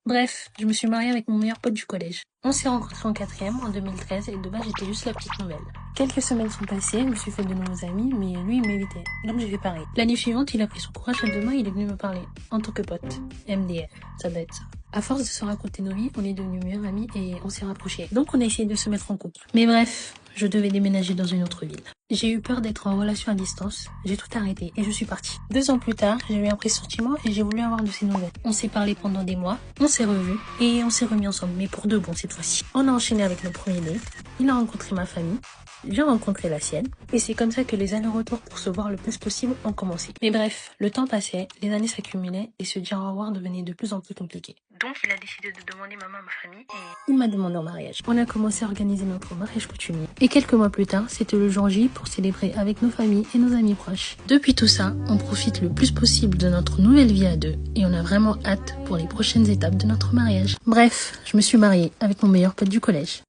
Bref, je me suis mariée avec mon meilleur pote du collège. On s'est rencontrés en 4e, en 2013, et de base j'étais juste la petite nouvelle. Quelques semaines sont passées, je me suis fait de nouveaux amis, mais lui il m'évitait, donc j'ai fait pareil. L'année suivante, il a pris son courage à deux mains, il est venu me parler, en tant que pote. MDR, ça doit être ça. À force de se raconter nos vies, on est devenus meilleurs amis et on s'est rapprochés. Donc on a essayé de se mettre en couple. Mais bref, je devais déménager dans une autre ville. J'ai eu peur d'être en relation à distance, j'ai tout arrêté et je suis partie. 2 ans plus tard, j'ai eu un pressentiment et j'ai voulu avoir de ses nouvelles. On s'est parlé pendant des mois, on s'est revus et on s'est remis ensemble, mais pour de bon cette fois-ci. On a enchaîné avec le premier date, il a rencontré ma famille, j'ai rencontré la sienne, et c'est comme ça que les allers-retours pour se voir le plus possible ont commencé. Mais bref, le temps passait, les années s'accumulaient, et se dire au revoir devenait de plus en plus compliqué. Donc il a décidé de demander ma main à ma famille, et il m'a demandé en mariage. On a commencé à organiser notre mariage coutumier. Et quelques mois plus tard, c'était le jour J pour célébrer avec nos familles et nos amis proches. Depuis tout ça, on profite le plus possible de notre nouvelle vie à deux, et on a vraiment hâte pour les prochaines étapes de notre mariage. Bref, je me suis mariée avec mon meilleur pote du collège.